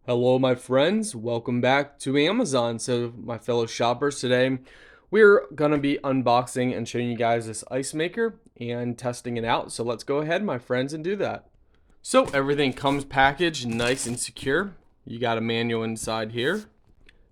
Hello, my friends. Welcome back to Amazon. So, my fellow shoppers, today we're going to be unboxing and showing you guys this ice maker and testing it out. So, let's go ahead, my friends, and do that. So, everything comes packaged nice and secure. You got a manual inside here.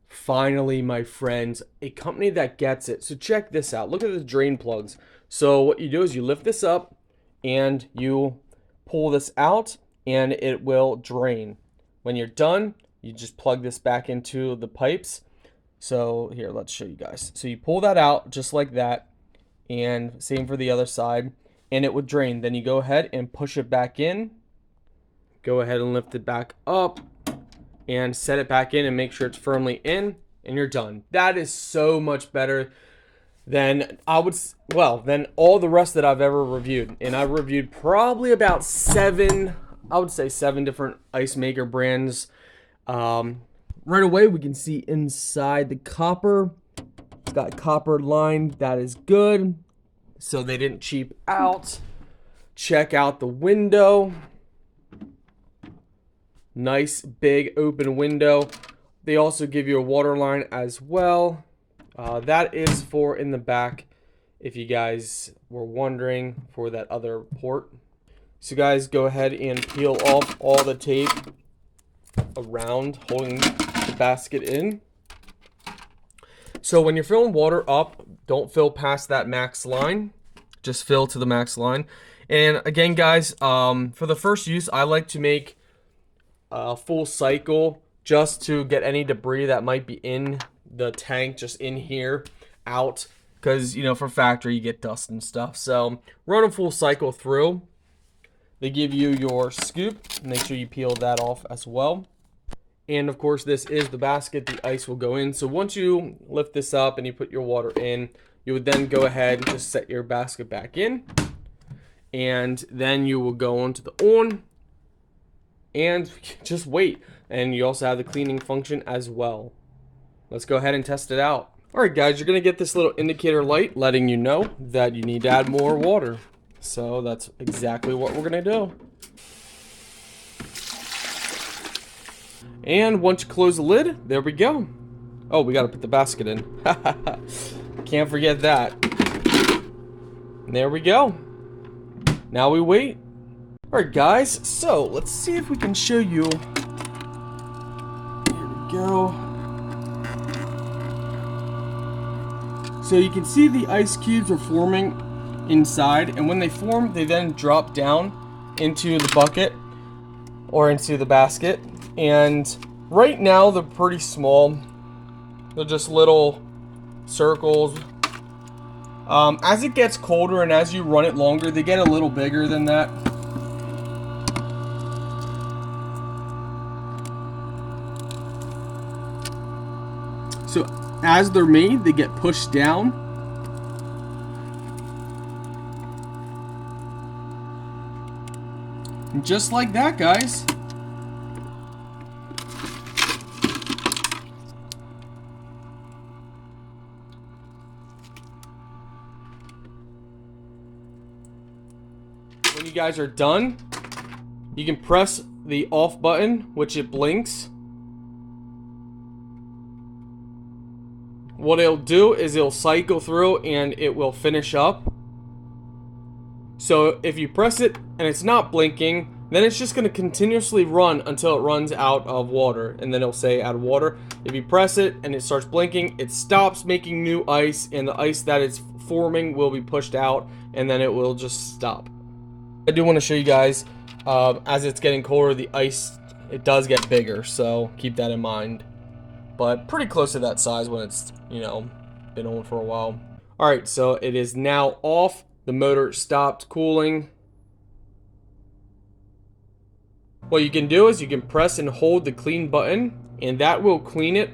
Finally, my friends, a company that gets it. So, check this out. Look at the drain plugs. So, what you do is you lift this up and you pull this out, and it will drain. When you're done, you just plug this back into the pipes. So here, let's show you guys. So you pull that out just like that, and same for the other side, and it would drain. Then you go ahead and push it back in. Go ahead and lift it back up and set it back in and make sure it's firmly in, and you're done. That is so much better than than all the rest that I've ever reviewed. And I've reviewed probably about I would say seven different ice maker brands. Right away, we can see inside the copper. It's got copper line. That is good. So they didn't cheap out. Check out the window. Nice big open window. They also give you a water line as well. That is for in the back, if you guys were wondering, for that other port. So guys, go ahead and peel off all the tape around holding the basket in. So when you're filling water up, don't fill past that max line. Just fill to the max line. And again, guys, for the first use, I like to make a full cycle just to get any debris that might be in the tank just in here out, because for factory you get dust and stuff. So run a full cycle through. They give you your scoop. Make sure you peel that off as well. And of course, this is the basket the ice will go in. So once you lift this up and you put your water in, you would then go ahead and just set your basket back in. And then you will go onto the on and just wait. And you also have the cleaning function as well. Let's go ahead and test it out. All right, guys, you're going to get this little indicator light letting you know that you need to add more water. So that's exactly what we're going to do. And once you close the lid, there we go. Oh, we got to put the basket in. Can't forget that. There we go. Now we wait. All right, guys, so let's see if we can show you. Here we go. So you can see the ice cubes are forming inside, and when they form, they then drop down into the bucket or into the basket. And right now they're pretty small. They're just little circles. As it gets colder and as you run it longer, they get a little bigger than that. So as they're made, they get pushed down. And just like that, guys. When you guys are done, you can press the off button, which it blinks. What it'll do is it'll cycle through and it will finish up. So if you press it and it's not blinking, then it's just going to continuously run until it runs out of water. And then it'll say out of water. If you press it and it starts blinking, it stops making new ice, and the ice that it's forming will be pushed out, and then it will just stop. I do want to show you guys, as it's getting colder, the ice, it does get bigger, so keep that in mind. But pretty close to that size when it's, been on for a while. Alright, so it is now off. The motor stopped cooling. What you can do is you can press and hold the clean button, and that will clean it.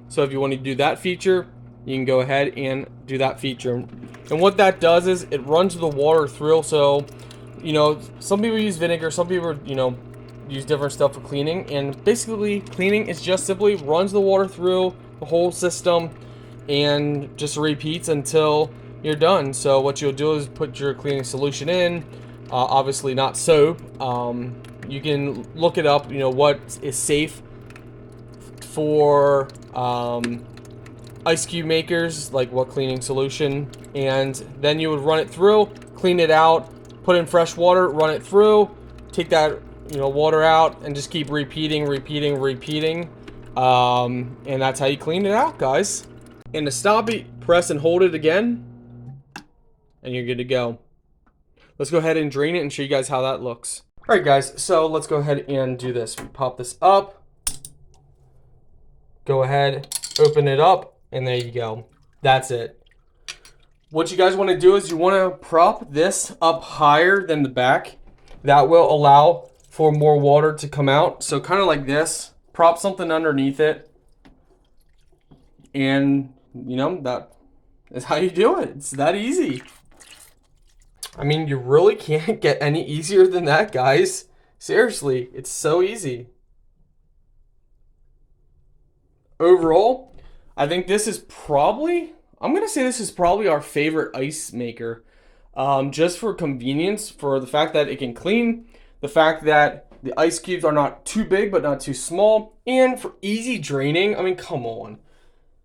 So if you want to do that feature, you can go ahead and do that feature. And what that does is it runs the water through. So, some people use vinegar, some people, use different stuff for cleaning. And basically, cleaning is just simply runs the water through the whole system and just repeats until you're done. So what you'll do is put your cleaning solution in. Obviously not soap. You can look it up, what is safe for ice cube makers, like what cleaning solution, and then you would run it through, clean it out, put in fresh water, run it through, take that water out, and just keep repeating. And that's how you clean it out, guys. And to stop it, press and hold it again, and you're good to go. Let's go ahead and drain it and show you guys how that looks. All right, guys, so let's go ahead and do this. We pop this up, go ahead, open it up, and there you go. That's it. What you guys want to do is you want to prop this up higher than the back. That will allow for more water to come out. So kind of like this, prop something underneath it. And, that is how you do it. It's that easy. I mean, you really can't get any easier than that, guys. Seriously, it's so easy. Overall, I think this is probably, I'm going to say this is probably our favorite ice maker. Just for convenience, for the fact that it can clean, the fact that the ice cubes are not too big but not too small, and for easy draining. I mean, come on.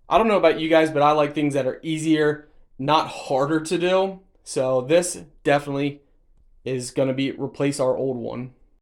I don't know about you guys, but I like things that are easier, not harder to do. So this definitely is going to replace our old one.